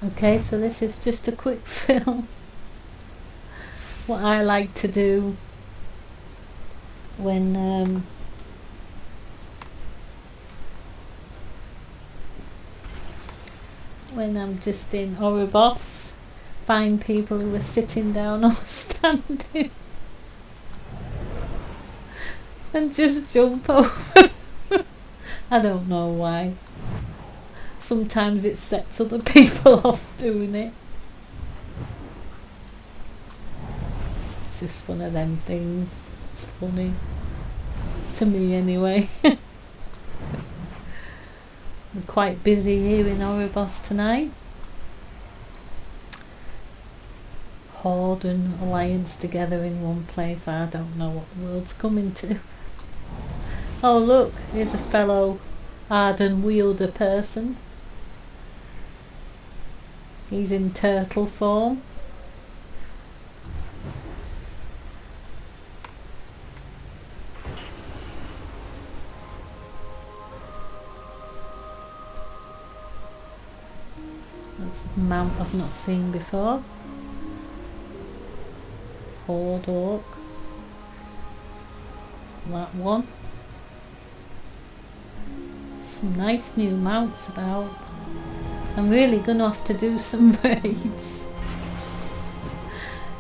Okay, so this is just a quick film. What I like to do when I'm just in Oribos, find people who are sitting down or standing and just jump over. I don't know why. Sometimes it sets other people off doing it. It's just one of them things. It's funny. To me anyway. We're quite busy here in Oribos tonight. Horde and Alliance together in one place. I don't know what the world's coming to. Oh look, here's a fellow Arden wielder person. He's in turtle form. That's a mount I've not seen before. Horde orc. That one. Some nice new mounts about. I'm really gonna have to do some raids.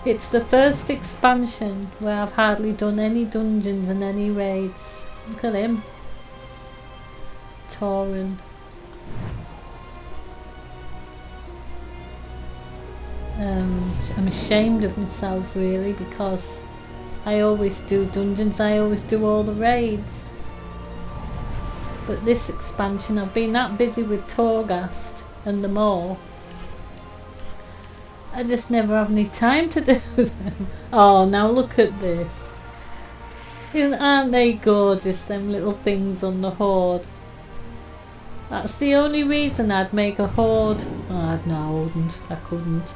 It's the first expansion where I've hardly done any dungeons and any raids. Look at him. Tauren. I'm ashamed of myself really, because I always do dungeons, I always do all the raids. But this expansion I've been that busy with Torghast and the Maw, I just never have any time to do them. Oh, now look at this. Aren't they gorgeous, them little things on the Horde? That's the only reason I'd make a Horde. Oh, no, I wouldn't. I couldn't.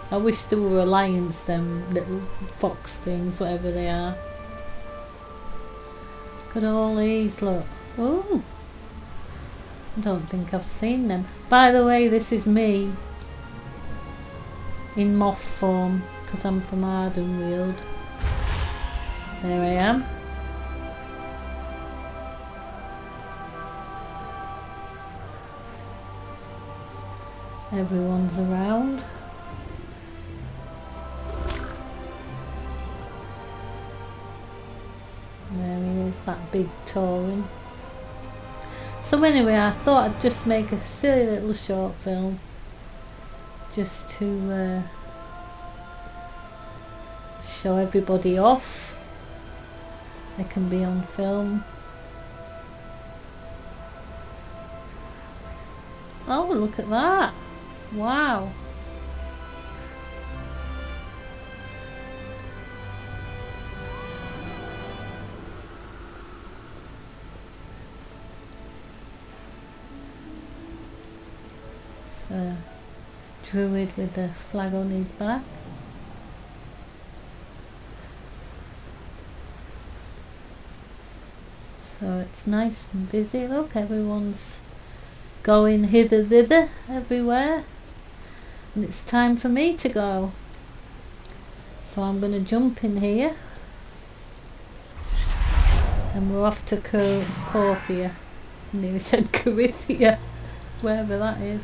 I wish there were Alliance, them little fox things, whatever they are. Look at all these, look. Oh, I don't think I've seen them. By the way, this is me in moth form, because I'm from Ardenweald. There I am. Everyone's around. There he is, that big Tauren. So anyway, I thought I'd just make a silly little short film just to show everybody off. They can be on film. Oh, look at that. Wow. So, druid with a flag on his back. So it's nice and busy. Look, everyone's going hither thither everywhere, and it's time for me to go. So I'm going to jump in here, and we're off to Korthia. I nearly said Korthia, wherever that is.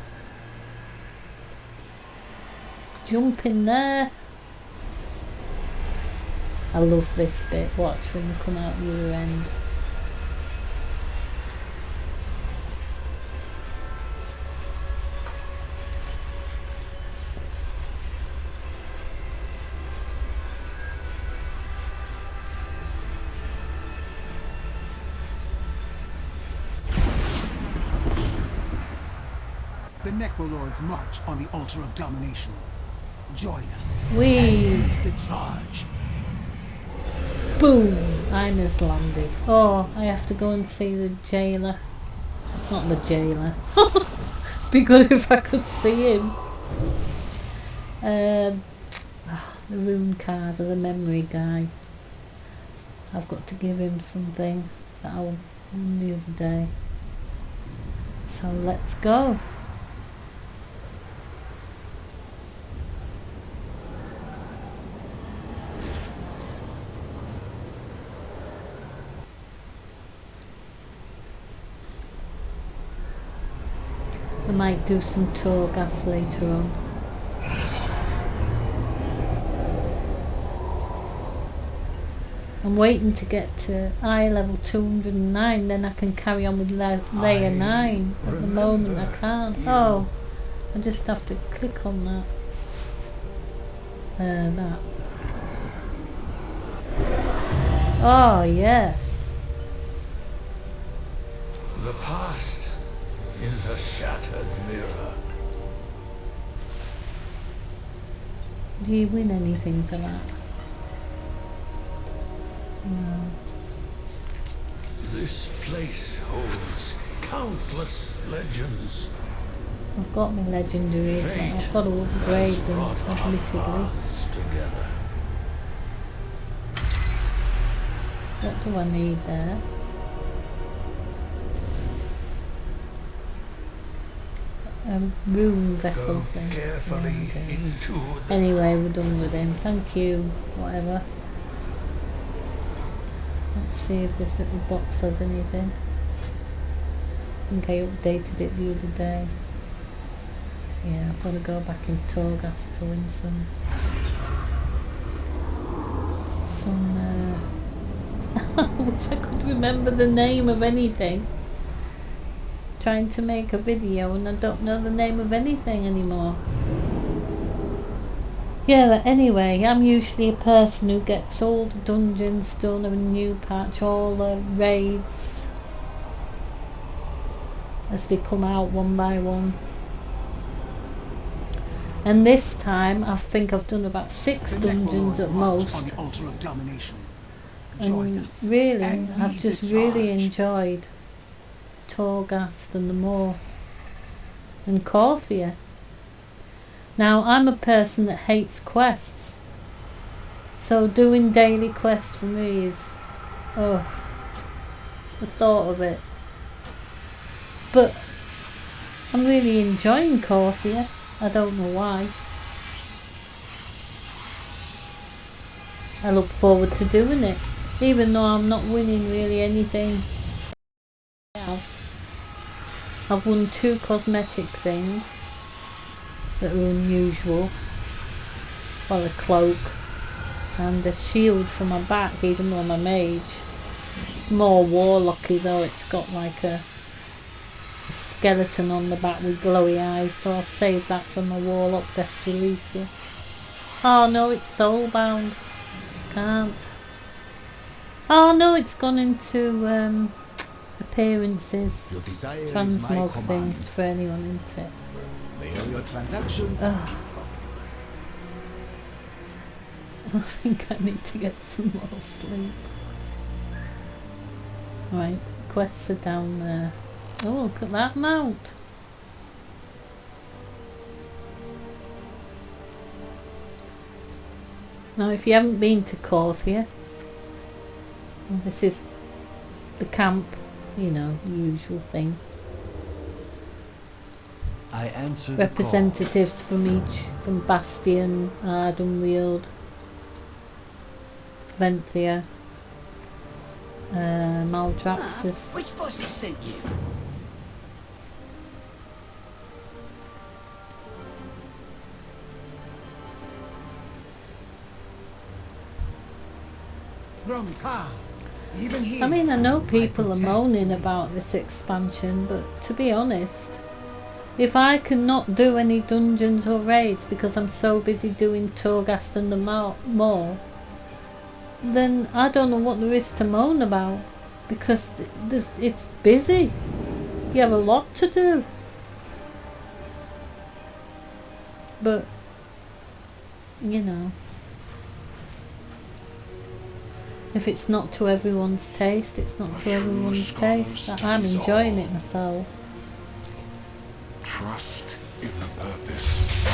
Jump in there. I love this bit. Watch when you come out the other end. The Necrolords march on the altar of domination. Join us. Whee! The charge. Boom! Ina's landed. Oh, I have to go and see the jailer. Not the jailer. Be good if I could see him. The rune carver, the memory guy. I've got to give him something that I won the other day. So let's go. I might do some Torghast later on. I'm waiting to get to eye level 209, then I can carry on with layer 9. At the moment I can't. Oh, I just have to click on that. That. Oh, yes. The past is a shattered mirror. Do you win anything for that? No. This place holds countless legends. I've got my legendaries, but I've got to upgrade them, admittedly. Together. What do I need there? A room vessel thing. Carefully into the Anyway, we're done with him. Thank you. Whatever. Let's see if this little box has anything. I think I updated it the other day. Yeah, I've got to go back in Torghast to win some I wish I could remember the name of anything. Trying to make a video and I don't know the name of anything anymore. Yeah, but anyway, I'm usually a person who gets all the dungeons done, a new patch, all the raids as they come out one by one. And this time I think I've done about 6 dungeons at most. On the altar of domination. And really, I've just really enjoyed Torghast and the Moor and Korthia. Now I'm a person that hates quests, so doing daily quests for me is, the thought of it. But I'm really enjoying Korthia. I don't know why. I look forward to doing it, even though I'm not winning really anything. I've won 2 cosmetic things that are unusual. Well, a cloak and a shield for my back, even though I'm a mage. More warlocky though, it's got like a skeleton on the back with glowy eyes, so I'll save that for my warlock Destralicia. Oh no, it's soulbound. Can't. Oh no, it's gone into appearances. Transmog things for anyone, isn't it? May all your transactions be I think I need to get some more sleep. Right, quests are down there. Oh, look at that mount. Now if you haven't been to Korthia, this is the camp, you know, the usual thing. I answer Representatives from each, from Bastion, Ardenweald, Venthia, Maldraxxus. Which boss has sent you? From Ka, even here. I mean, I know people are moaning about this expansion, but to be honest, if I cannot do any dungeons or raids because I'm so busy doing Torghast and the Moor, then I don't know what there is to moan about, because it's busy. You have a lot to do. But, you know, if it's not to everyone's taste, it's not to everyone's taste. I'm enjoying it myself. Trust in the purpose.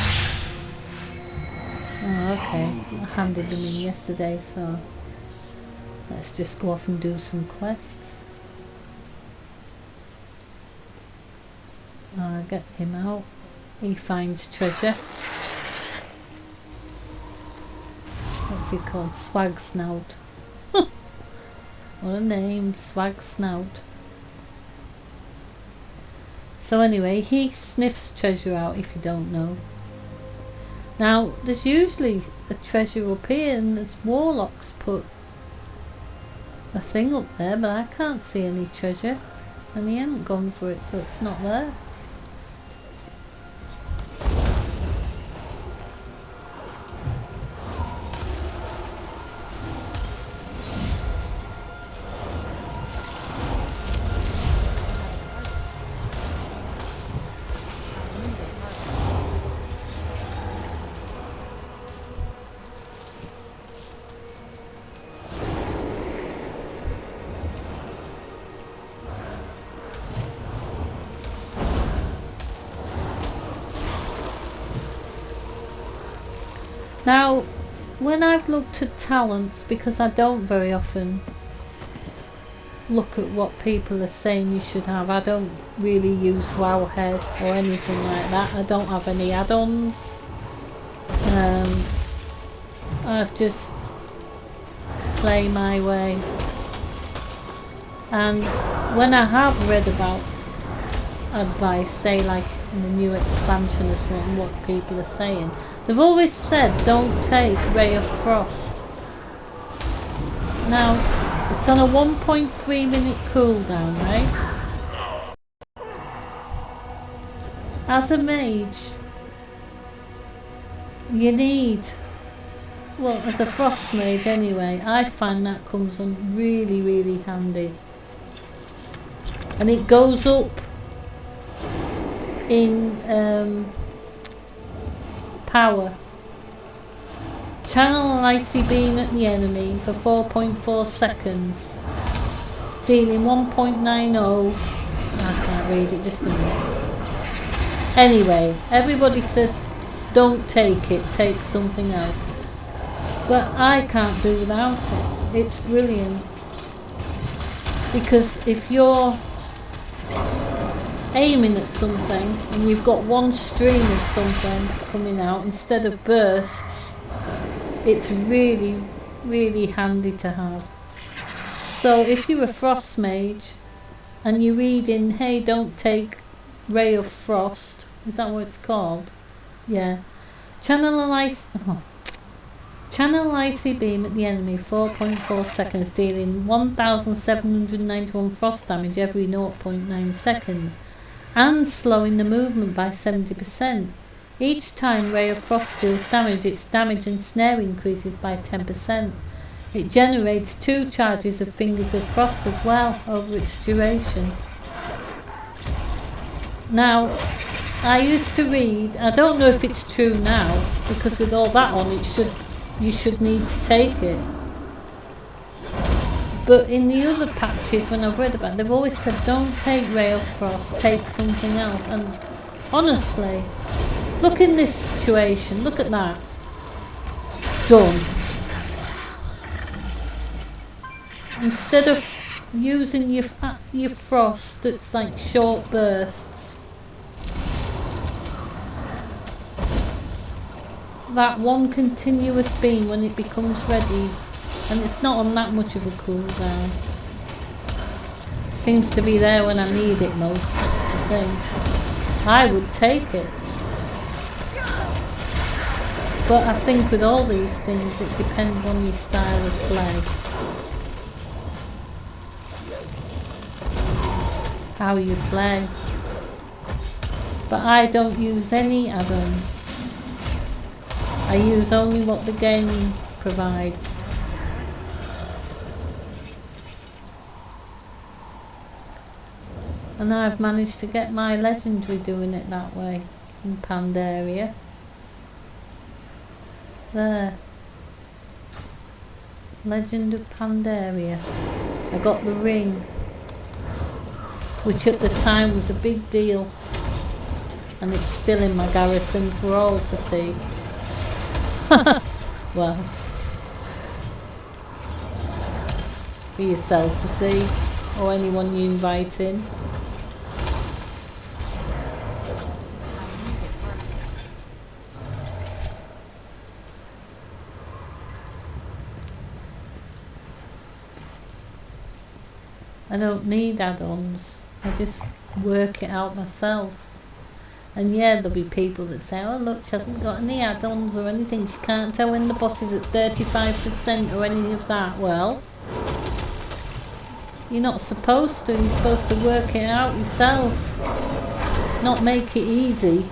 Oh, okay. I handed them in yesterday, so let's just go off and do some quests. I'll get him out. He finds treasure. What's he called? Swag Snout. What a name, Swag Snout. So anyway, he sniffs treasure out, if you don't know. Now, there's usually a treasure up here, and there's warlocks put a thing up there, but I can't see any treasure, and he hasn't gone for it, so it's not there. Now, when I've looked at talents, because I don't very often look at what people are saying you should have, I don't really use Wowhead or anything like that. I don't have any add-ons. I've just play my way. And when I have read about advice, say like in the new expansion or something, what people are saying, they've always said don't take Ray of Frost. Now, it's on a 1.3 minute cooldown, right? As a mage, you need, well, as a frost mage anyway, I find that comes in really, really handy. And it goes up in power. Channel an icy beam at the enemy for 4.4 seconds, dealing 1.90. I can't read it, just a minute. Anyway, everybody says don't take it, take something else. But I can't do without it. It's brilliant. Because if you're aiming at something and you've got one stream of something coming out instead of bursts, it's really, really handy to have. So if you're a frost mage and you're reading, hey, don't take Ray of Frost, is that what it's called? Yeah. Channel an icy beam at the enemy 4.4 seconds, dealing 1791 frost damage every 0.9 seconds and slowing the movement by 70%. Each time Ray of Frost deals damage, its damage and snare increases by 10%. It generates 2 charges of Fingers of Frost as well over its duration. Now, I used to read, I don't know if it's true now, because with all that on you should need to take it. But in the other patches when I've read about it, they've always said don't take Ray of Frost, take something else. And honestly, look in this situation, look at that. Done. Instead of using your frost that's like short bursts, that one continuous beam when it becomes ready, and it's not on that much of a cooldown. Seems to be there when I need it most, that's the thing. I would take it. But I think with all these things it depends on your style of play. How you play. But I don't use any add-ons. I use only what the game provides. And I've managed to get my legendary doing it that way in Pandaria. There. Legend of Pandaria. I got the ring, which at the time was a big deal. And it's still in my garrison for all to see. Well, for yourself to see, or anyone you invite in. I don't need add-ons. I just work it out myself. And yeah, there'll be people that say, oh look, she hasn't got any add-ons or anything, she can't tell when the boss is at 35% or any of that. Well, you're not supposed to. You're supposed to work it out yourself, not make it easy.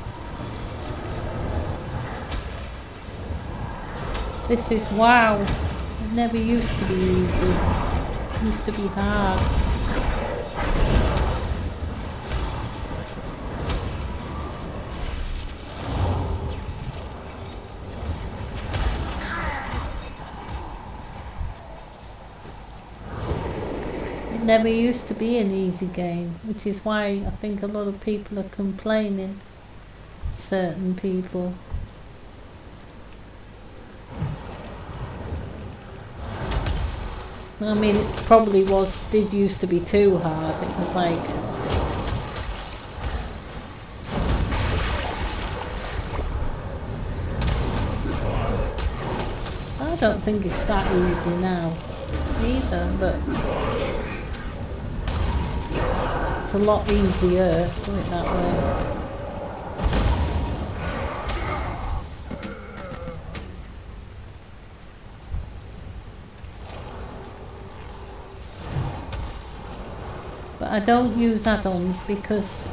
This is WoW. It never used to be easy. It used to be hard. It never used to be an easy game, which is why I think a lot of people are complaining. Certain people. I mean, it probably did used to be too hard. It was like... I don't think it's that easy now either, but it's a lot easier, put it that way. But I don't use add-ons because,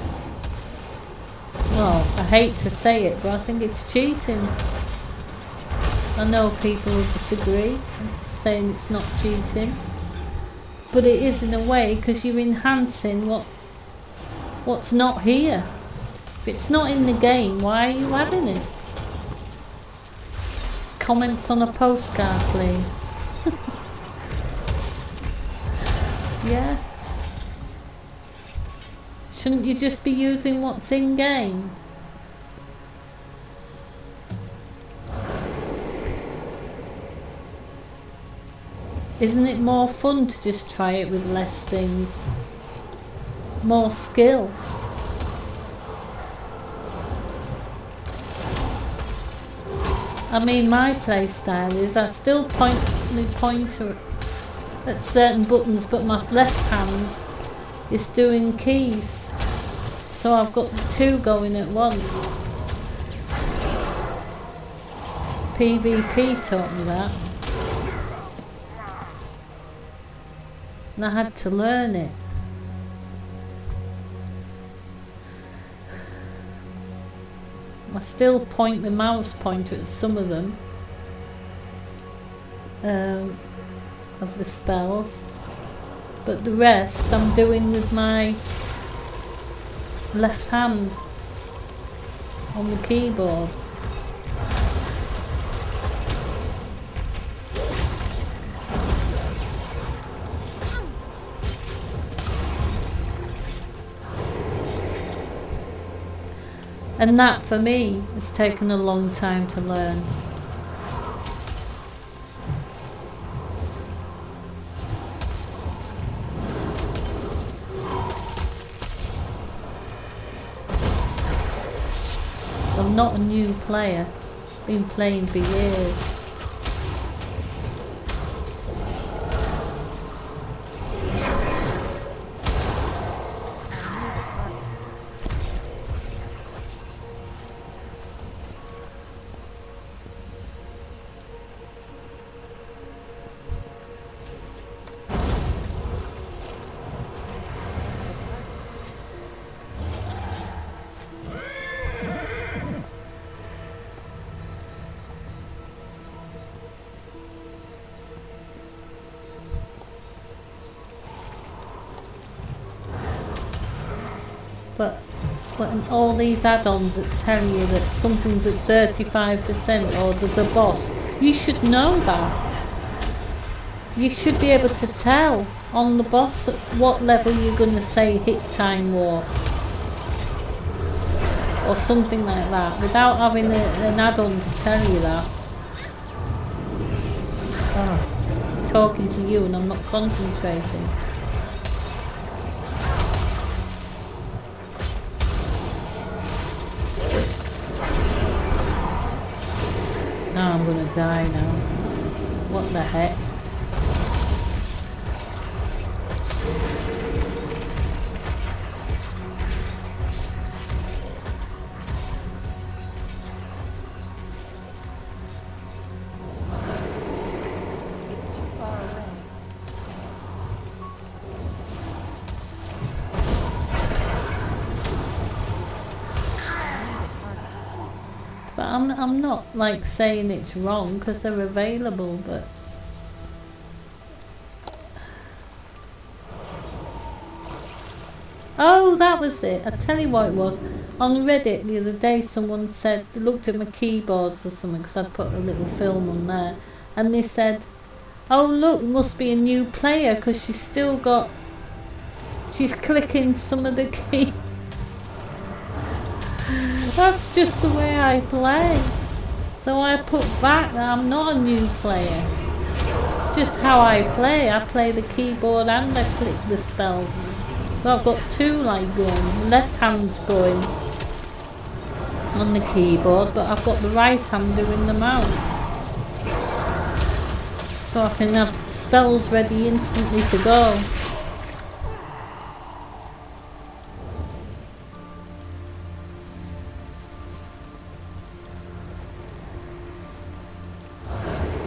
well, I hate to say it, but I think it's cheating. I know people will disagree, saying it's not cheating, but it is in a way, because you're enhancing what's not here. If it's not in the game, why are you adding it? Comments on a postcard, please. Yeah. Shouldn't you just be using what's in game? Isn't it more fun to just try it with less things? More skill. I mean, my playstyle is I still point my pointer at certain buttons, but my left hand is doing keys. So I've got the two going at once. PvP taught me that. And I had to learn it. I still point my mouse pointer at some of them. Of the spells. But the rest I'm doing with my left hand on the keyboard. And that for me has taken a long time to learn. I'm not a new player, been playing for years. But all these add-ons that tell you that something's at 35% or there's a boss, you should know that. You should be able to tell on the boss at what level you're going to say hit time warp or something like that without having an add-on to tell you that. Oh, I'm talking to you and I'm not concentrating. Now I'm gonna die now. What the heck? But I'm not like saying it's wrong because they're available, but oh, that was it. I tell you what it was. On Reddit the other day, someone said they looked at my keyboards or something because I'd put a little film on there, and they said, "Oh look, must be a new player because she's clicking some of the keys." That's just the way I play. So I put back that I'm not a new player. It's just how I play. I play the keyboard and I click the spells. So I've got two like going. Left hand's going on the keyboard, but I've got the right hand doing the mouse. So I can have spells ready instantly to go.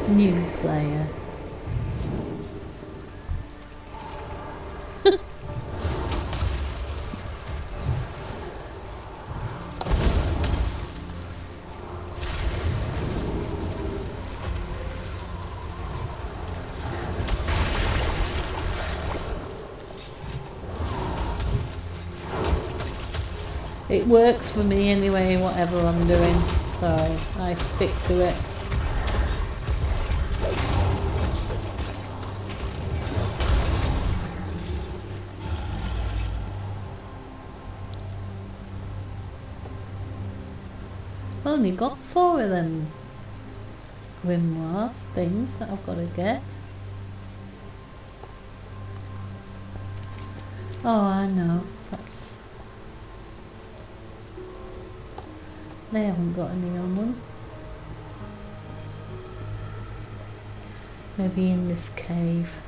New player. It works for me anyway, whatever I'm doing, so I stick to it. Only got 4 of them grimoires things that I've got to get. Oh, I know. Perhaps they haven't got any on them. Maybe in this cave.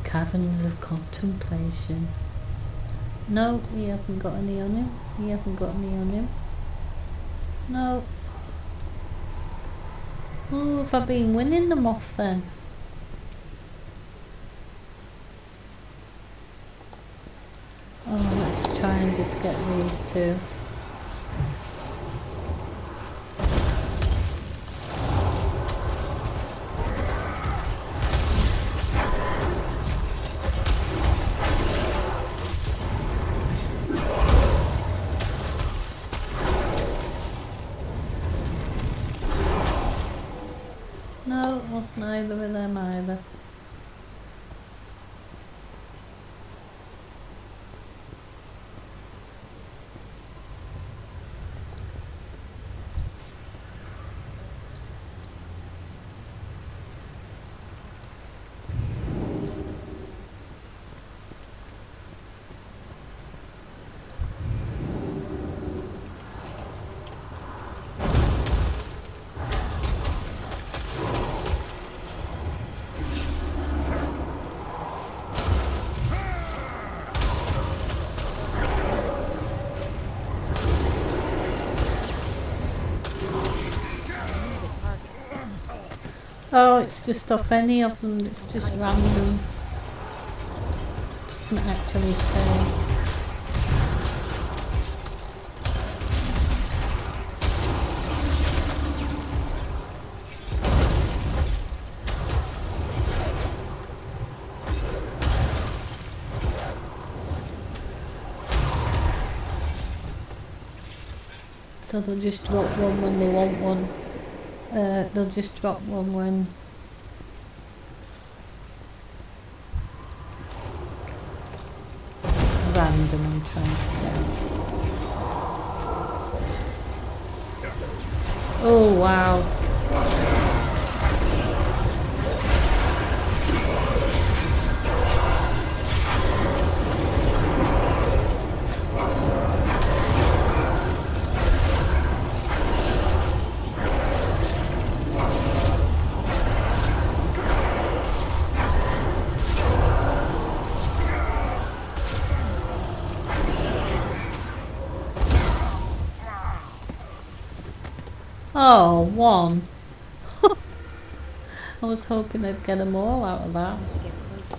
Caverns of Contemplation. No, he hasn't got any on him. He hasn't got any on him. No. Oh, have I been winning them off then? Oh, let's try and just get these two. No, it was neither of them either. Oh, it's just off any of them, it's just random. Doesn't actually say. So they'll just drop one when they want one. They'll just drop one when random, I'm trying to say. Oh wow. Oh, one. I was hoping I'd get them all out of that. Get closer.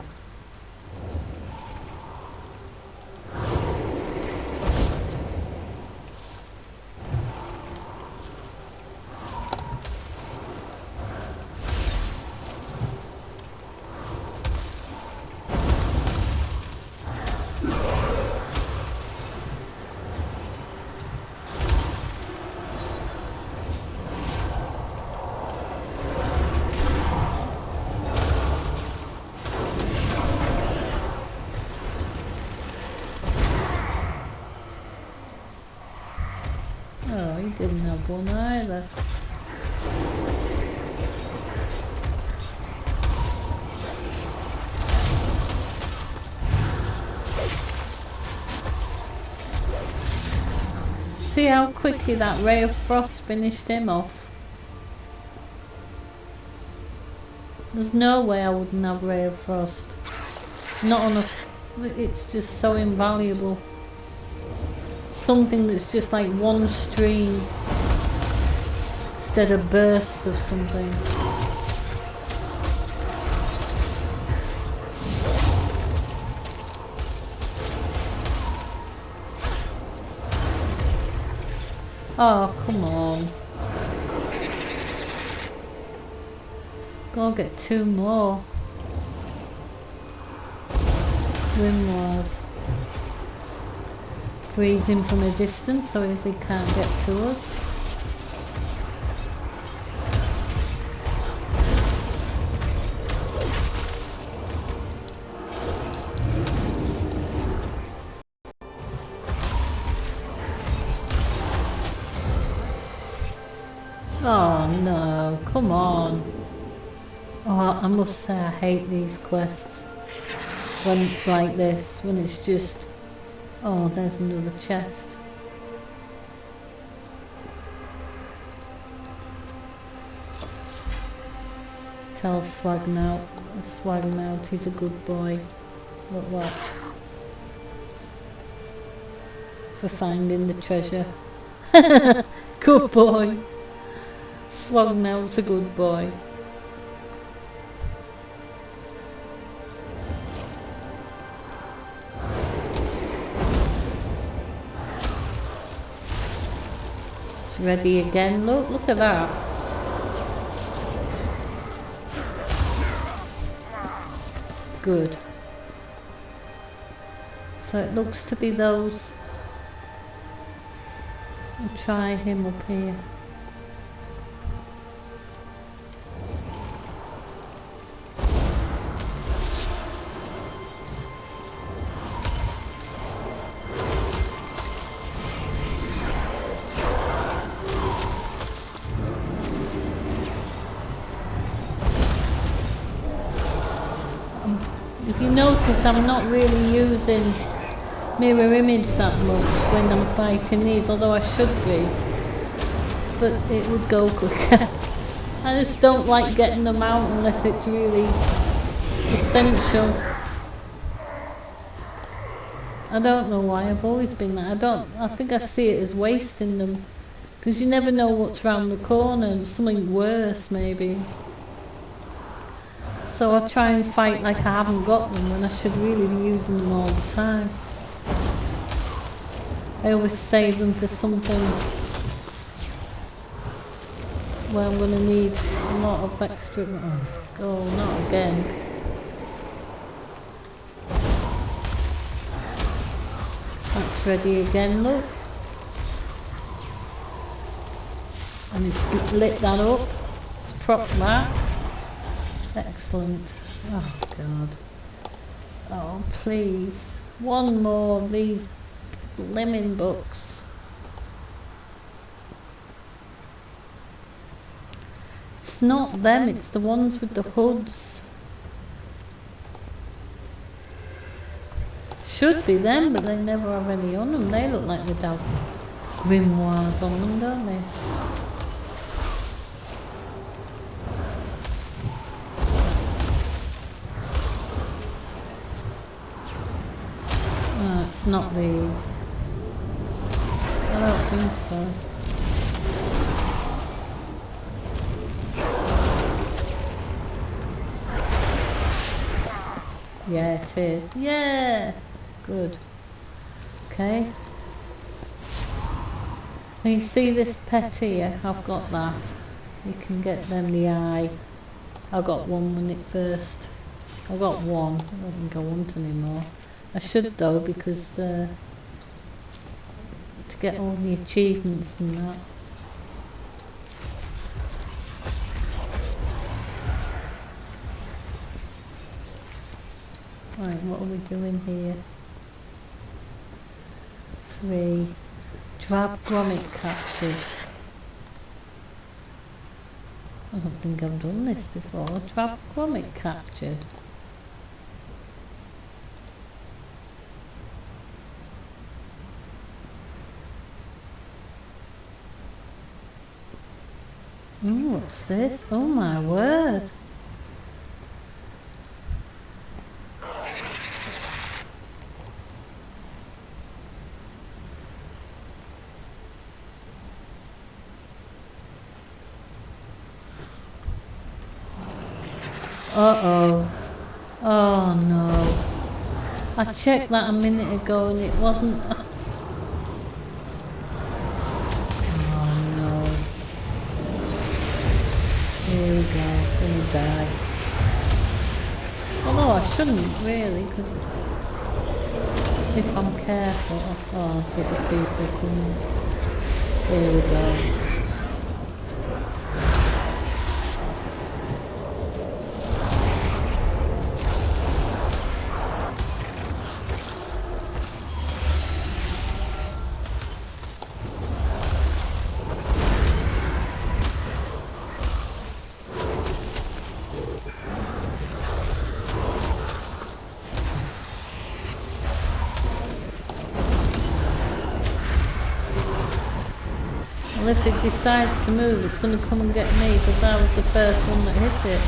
didn't have one either. See how quickly that ray of frost finished him off? There's no way I wouldn't have ray of frost. Not on a... It's just so invaluable. Something that's just like one stream instead of bursts of something. Oh, come on. Go get 2 more. Grimoires. Freeze him from a distance so as he can't get to us. Oh no, come on. Oh, I must say I hate these quests. When it's like this, when it's just... Oh, there's another chest. Tell Swagnout he's a good boy. What? For finding the treasure. Good boy. Swagnout's a good boy. It's ready again. Look at that. Good. So it looks to be those. I'll try him up here. If you notice, I'm not really using mirror image that much when I'm fighting these, although I should be, but it would go quicker. I just don't like getting them out unless it's really essential. I don't know why, I've always been like, I think I see it as wasting them, because you never know what's round the corner, and something worse maybe. So I try and fight like I haven't got them when I should really be using them all the time. I always save them for something where I'm going to need a lot of extra... Oh, not again. That's ready again, look. And it's lit that up. It's propped that. Excellent. Oh God. Oh please. One more of these lemon books. It's not them, it's the ones with the hoods. Should be them, but they never have any on them. They look like they'd have grimoires on them, don't they? It's not these. I don't think so. Yeah, it is. Yeah! Good. Okay. Now you see this pet here? I've got that. You can get them the eye. I got one when it first... I got one. I don't think I want any more. I should though, because to get all the achievements and that. Right, what are we doing here? 3. Drab grommet captured. I don't think I've done this before. Trap grommet captured. What's this? Oh my word. Uh-oh. Oh no. I checked that a minute ago and it wasn't... Oh no. Here we go. Gonna die. Although I shouldn't really, because if I'm careful... Oh, so the people come... Here we go. Well, if it decides to move, it's going to come and get me because I was the first one that hit it.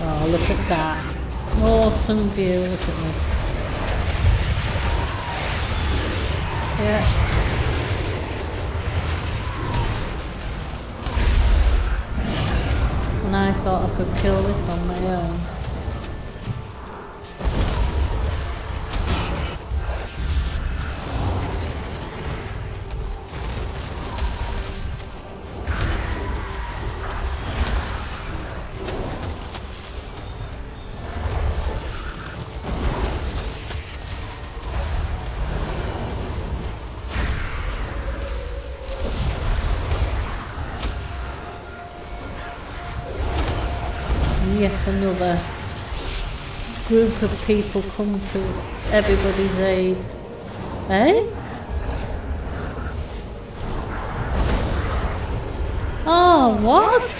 Oh, look at that. Awesome view, look at this. Yeah. And I thought I could kill this on my own. Yet another group of people come to everybody's aid. Eh? Oh, what?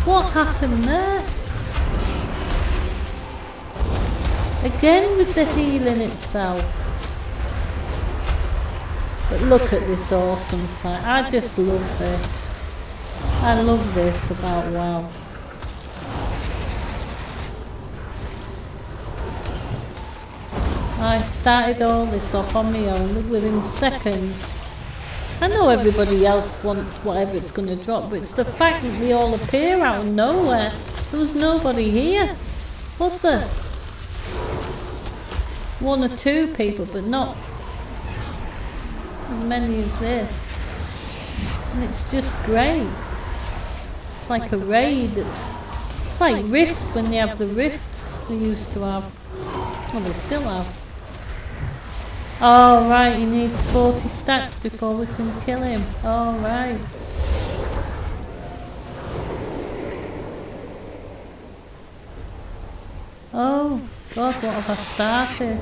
What happened there? Again with the healing itself. But look at this awesome sight. I just love this. I love this about WoW. I started all this off on my own within seconds. I know everybody else wants whatever it's going to drop, but it's the fact that they all appear out of nowhere. There was nobody here. Was there? One or two people, but not as many as this. And it's just great. It's like a raid. It's like Rift when they have the rifts they used to have. Well, they still have. Oh right, he needs 40 stacks before we can kill him. Oh right. Oh God, what have I started?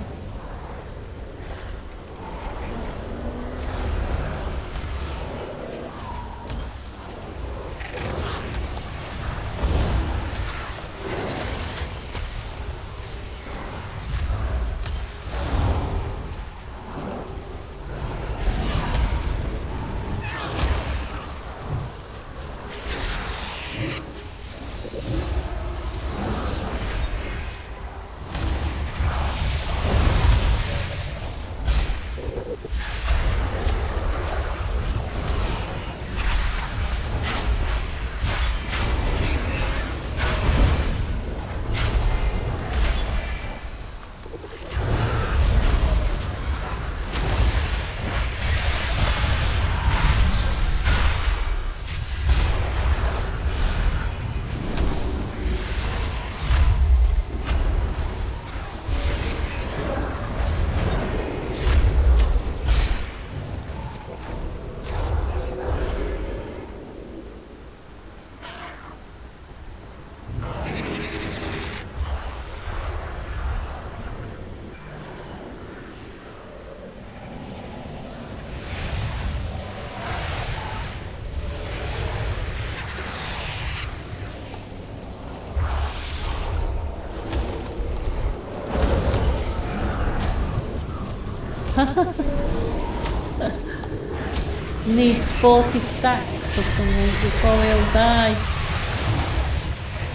Needs 40 stacks or something before he'll die.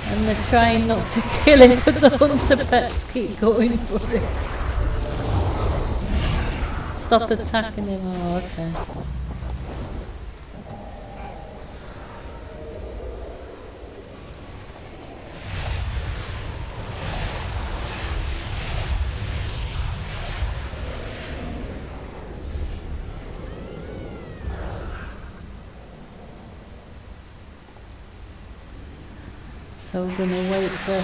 And they're trying not to kill him, but the hunter pets keep going for it. Stop attacking him. Oh, okay. So we're gonna wait for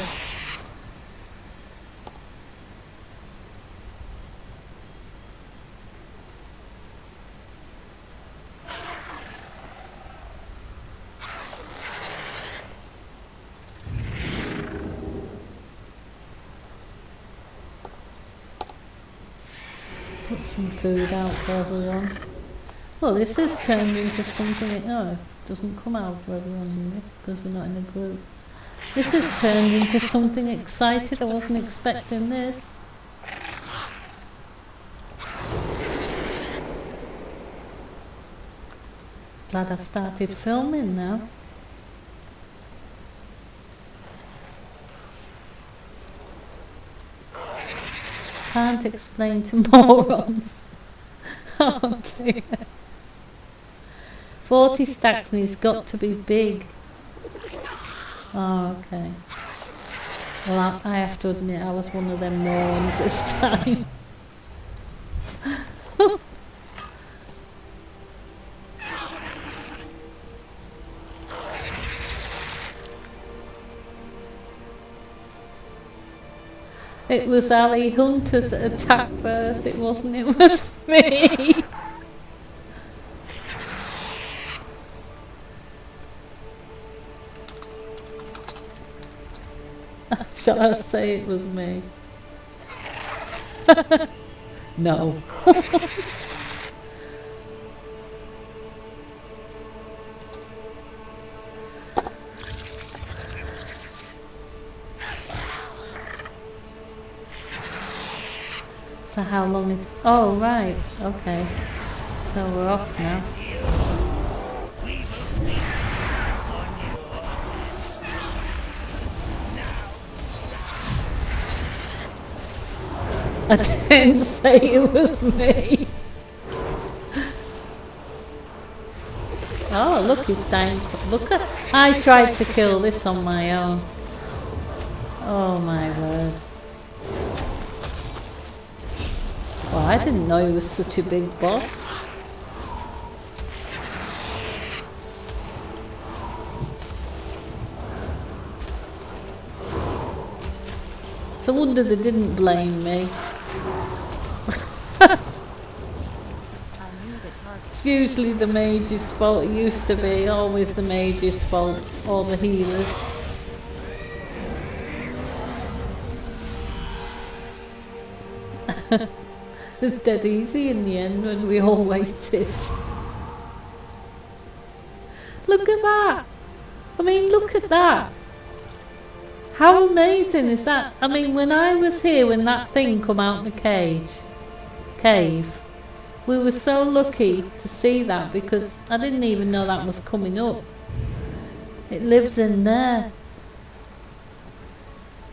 put some food out for everyone. Well, this is turned into something. Oh, it doesn't come out for everyone in this because we're not in a group. This has turned into something exciting. I wasn't expecting this. Glad I started filming now. Can't explain to morons. Oh dear. 40 stacks and he's got to be big. Oh, okay. Well, I have to admit I was one of them morons this time. It was Ali Hunters that attacked first, it wasn't, it was me. Shall I say it was me? No. So how long is... Oh, right. Okay. So we're off now. I didn't say it was me. Oh, look, he's dying. Look at... I tried to kill this on my own. Oh my word. Well, I didn't know he was such a big boss. It's a wonder they didn't blame me. It's usually the mage's fault. It used to be always the mage's fault, or the healers. It was dead easy in the end when we all waited. Look at that! I mean, look at that! How amazing is that? I mean, when I was here, when that thing come out the cave, we were so lucky to see that because I didn't even know that was coming up. It lives in there.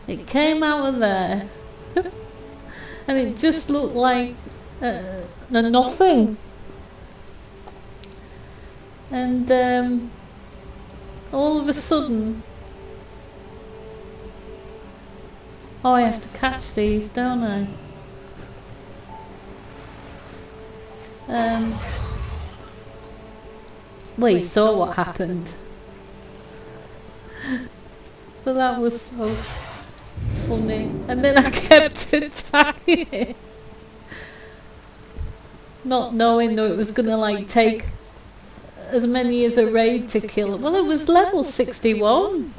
It came out of there. And it just looked like nothing. And all of a sudden... Oh, I have to catch these, don't I? Well, you saw what happened. But that was so funny. And then I kept attacking it. Not knowing that it was going to like take as many as a raid to kill it. Well, it was level 61.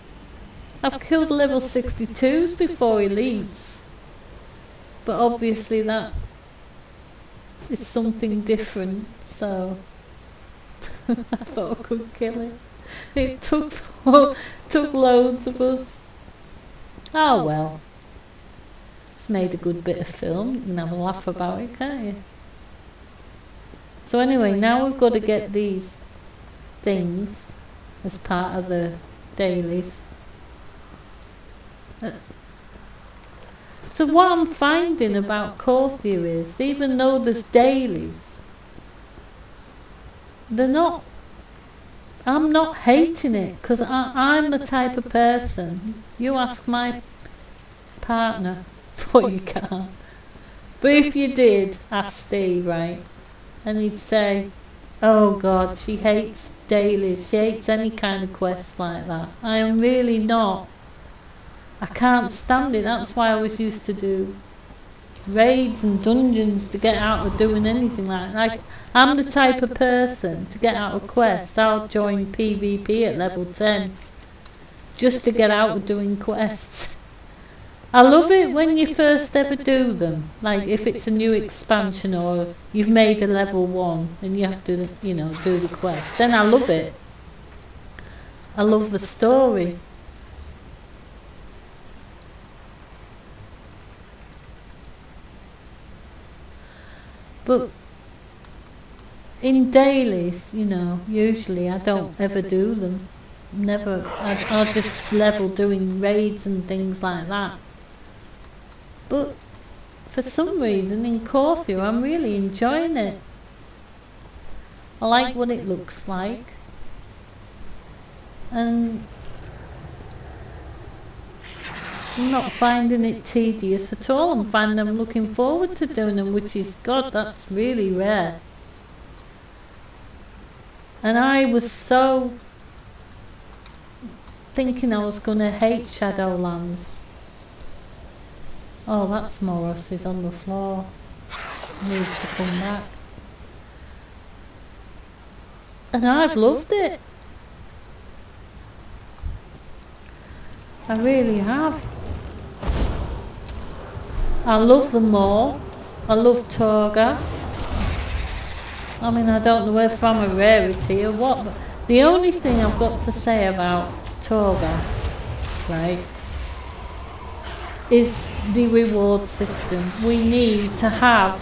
I've killed level 62s before elites. But obviously that is something different, so I thought I could kill it. It took loads of us. Oh well. It's made a good bit of film. You can have a laugh about it, can't you? So anyway, now we've got to get these things as part of the dailies. So what I'm finding about Korthia is, even though there's dailies, I'm not hating it, because I'm the type of person, you ask my partner, but you can't. But if you did ask Steve, right, and he'd say, oh God, she hates dailies, she hates any kind of quest like that. I am really not. I can't stand it. That's why I was used to do raids and dungeons to get out of doing anything like that. Like, I'm the type of person to get out of quests, I'll join PvP at level 10 just to get out of doing quests. I love it when you first ever do them, like if it's a new expansion or you've made a level 1 and you have to, you know, do the quest. Then I love it. I love the story. But in dailies, you know, usually I don't ever do them. Never. I'll just level doing raids and things like that. But for some reason in Korthia I'm really enjoying it. I like what it looks like. And I'm not finding it tedious at all. I'm looking forward to doing them, which is, God, that's really rare. And I was so thinking I was going to hate Shadowlands. Oh, that's Moros is on the floor. Needs to come back. And I've loved it. I really have. I love them all. I love Torghast. I mean, I don't know if I'm a rarity or what, but the only thing I've got to say about Torghast, right, is the reward system. We need to have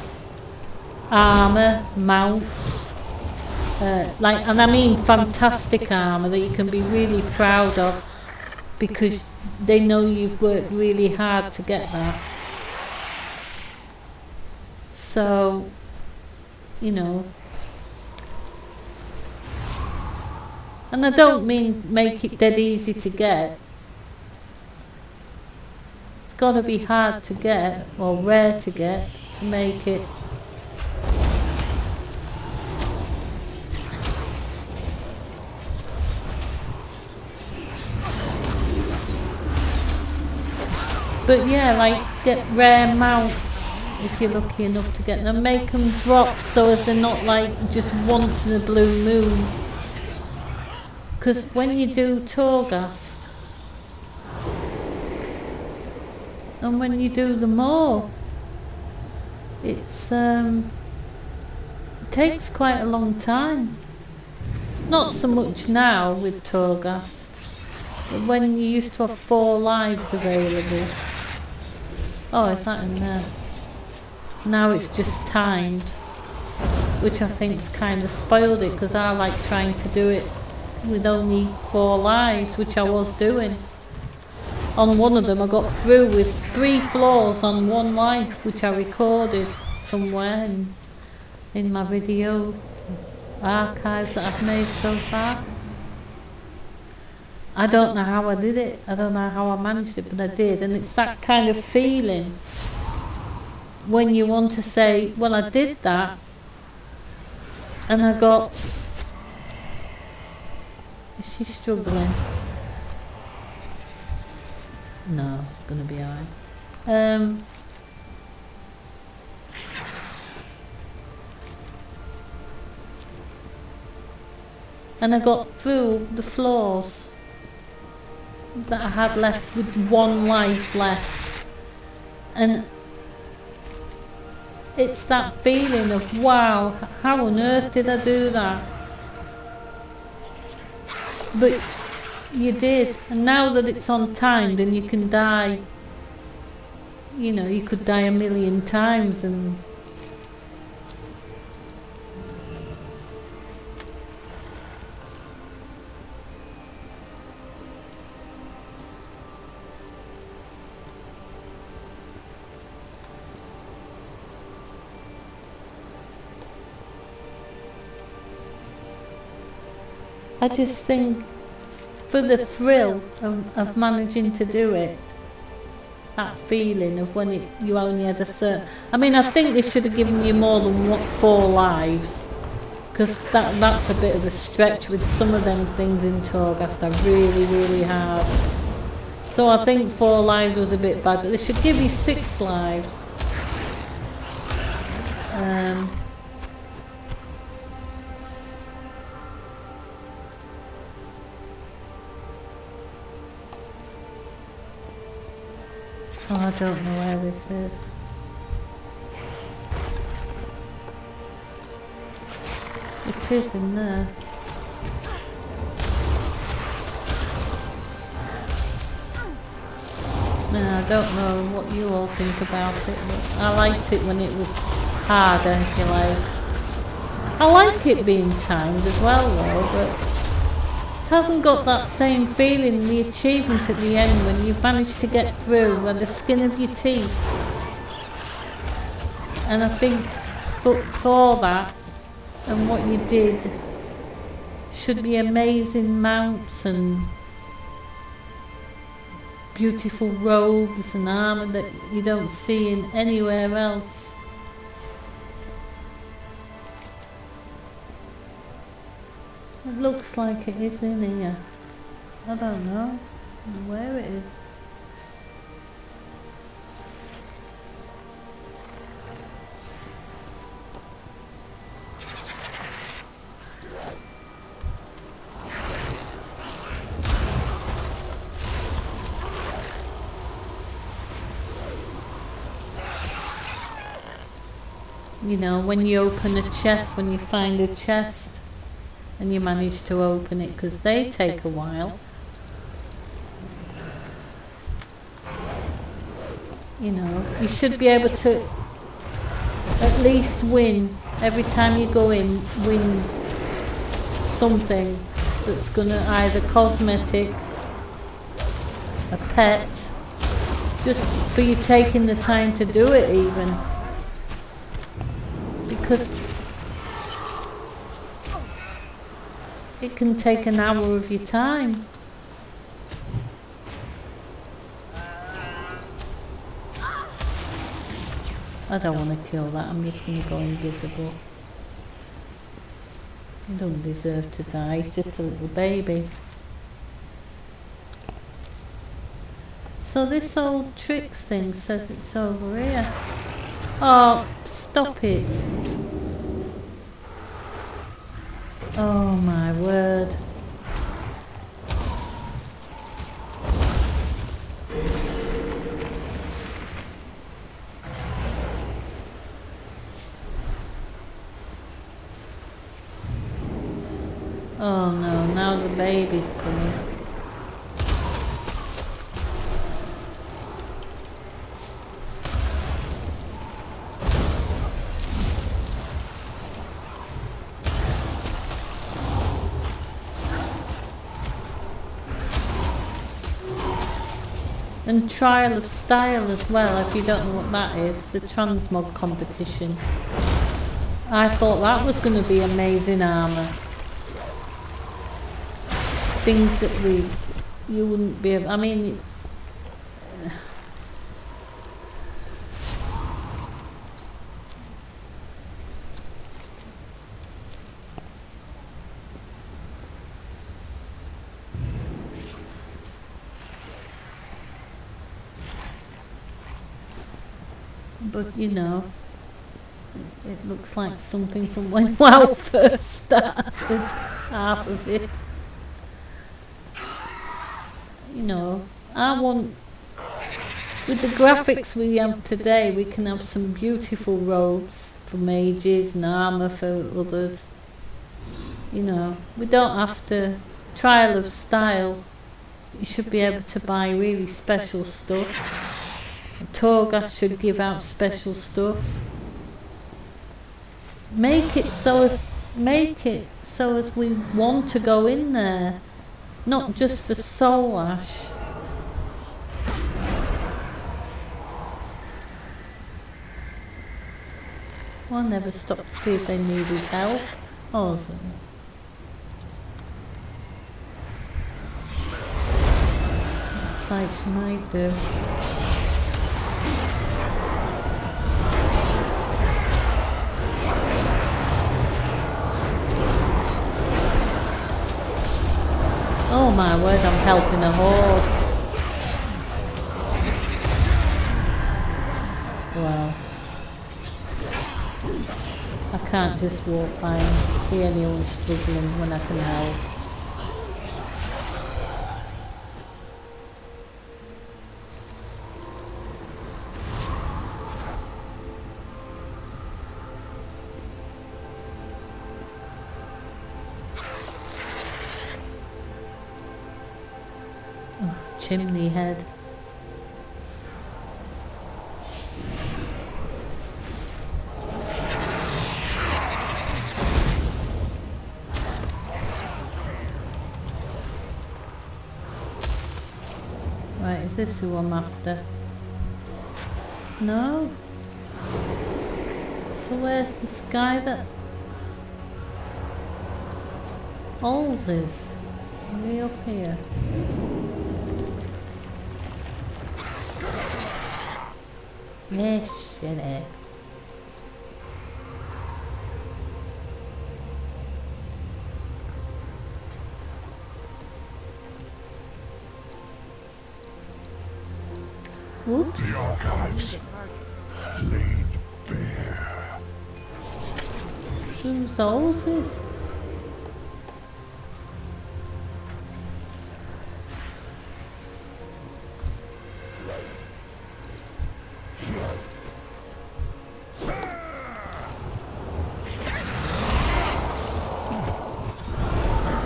armour, mounts, and I mean fantastic armour that you can be really proud of, because they know you've worked really hard to get that. So, you know, and I don't mean make it dead easy to get. It's got to be hard to get, or rare to get, to make it. But yeah, like, get rare mounts if you're lucky enough to get them. Make them drop so as they're not like just once in a blue moon. Because when you do Torghast, and when you do them all, it takes quite a long time. Not so much now with Torghast, but when you used to have 4 lives available. Oh, is that in there? Now it's just timed, which I think's kind of spoiled it, because I like trying to do it with only 4 lives, which I was doing. On one of them I got through with 3 floors on 1 life, which I recorded somewhere in my video archives that I've made so far. I don't know how I did it, I don't know how I managed it, but I did. And it's that kind of feeling when you want to say, well, I did that and I got... Is she struggling? No, it's going to be alright. And I got through the floors that I had left with 1 life left. And it's that feeling of, wow, how on earth did I do that? But you did, and now that it's on time, then you can die. You know, you could die 1,000,000 times and I just think for the thrill of managing to do it, that feeling of when you only had a certain... I mean, I think they should have given you more than 4 lives, because that's a bit of a stretch with some of them things in Torghast are really, really hard. So I think 4 lives was a bit bad, but they should give you 6 lives. Oh, I don't know where this is. It is in there. No, I don't know what you all think about it, but I liked it when it was harder, if you like. I like it being timed as well though, but it hasn't got that same feeling, the achievement at the end when you've managed to get through with the skin of your teeth. And I think for that and what you did should be amazing mounts and beautiful robes and armour that you don't see in anywhere else. It looks like it is in here. I don't know where it is. You know, when you open a chest, when you find a chest and you manage to open it, because they take a while. You know, you should be able to at least win, every time you go in, win something that's gonna either cosmetic, a pet, just for you taking the time to do it even. Because it can take an hour of your time. I don't want to kill that, I'm just going to go invisible. He don't deserve to die, he's just a little baby. So this old tricks thing says it's over here. Oh, stop it. Oh my word. Oh no, now the baby's coming. And Trial of Style as well, if you don't know what that is, the transmog competition. I thought that was going to be amazing armour. Things that you wouldn't be able, I mean, but you know, it looks like something from when WoW first started, half of it. You know, I want, with the graphics we have today, we can have some beautiful robes for mages and armour for others. You know, we don't have to, Trial of Style, you should be able to buy really special stuff. Torghast should give out special stuff. Make it so as we want to go in there. Not just for soul ash. Well, I never stopped to see if they needed help. Oh, looks like she might do. Oh my word, I'm helping a horde. Wow. I can't just walk by and see anyone struggling when I can help. Oh, chimney head. Right, is this who I'm after? No? So where's the sky that holes is? Way up here. Yes, shit it. Whoops. The archives laid bare. Whose holes is?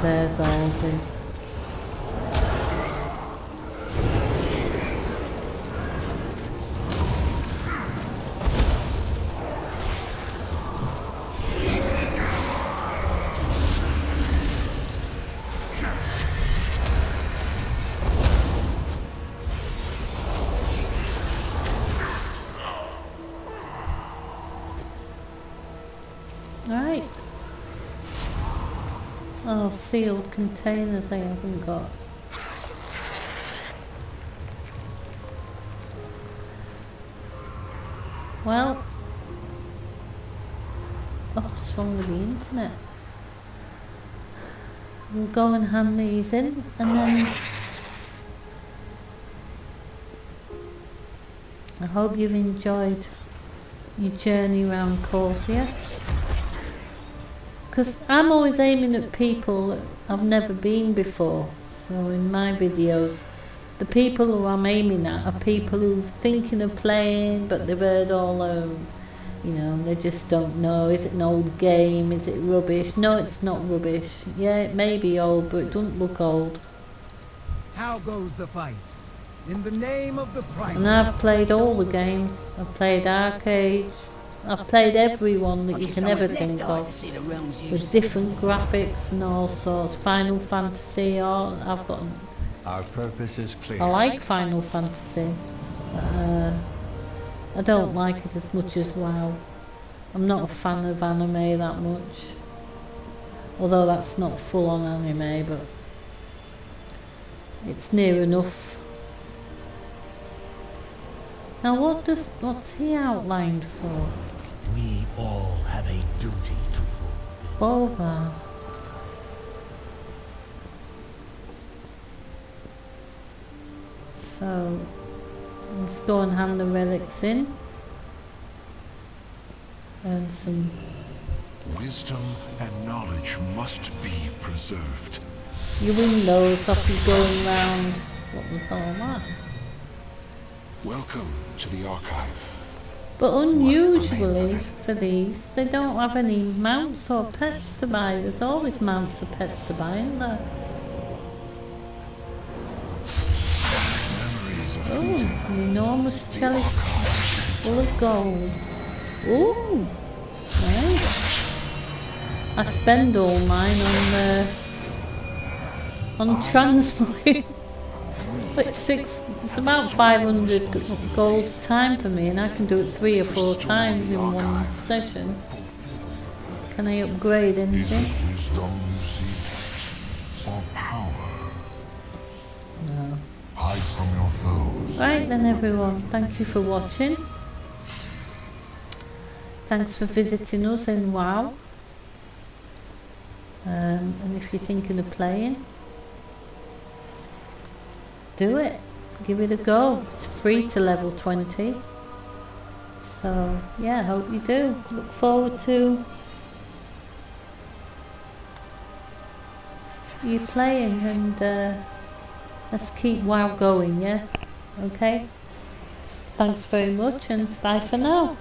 There's houses. Right. Oh, sealed containers I haven't got. Well. Oh, what's wrong with the internet? We'll go and hand these in and then I hope you've enjoyed your journey around Korthia. Because I'm always aiming at people that I've never been before. So in my videos, the people who I'm aiming at are people who're thinking of playing, but they've heard all you know, they just don't know. Is it an old game? Is it rubbish? No, it's not rubbish. Yeah, it may be old, but it doesn't look old. How goes the fight? In the name of the Prime. And I've played all the games. I've played arcade. I've played every one that you can ever think of, with different graphics and all sorts. Final Fantasy, I've got. Our purpose is clear. I like Final Fantasy. I don't like it as much as WoW. I'm not a fan of anime that much, although that's not full on anime, but it's near enough. Now what's he outlined for? We all have a duty to fulfill. Bolvar. So let's go and hand the relics in. Earn some. Wisdom and knowledge must be preserved. Your windows off you going round. What was all that? Welcome to the archive. But unusually for these, they don't have any mounts or pets to buy. There's always mounts or pets to buy, isn't there? Oh, an enormous chalice full of gold. Ooh, nice. I spend all mine on transmugging. It's about 500 gold a time for me, and I can do it 3 or 4 times in one session. Can I upgrade anything? Wisdom you seek, or power? No. Hide from your foes. Right then everyone, thank you for watching. Thanks for visiting us in WoW. And if you're thinking of playing, do it. Give it a go. It's free to level 20. So yeah, hope you do. Look forward to you playing, and let's keep WoW going, yeah? Okay? Thanks very much, and bye for now.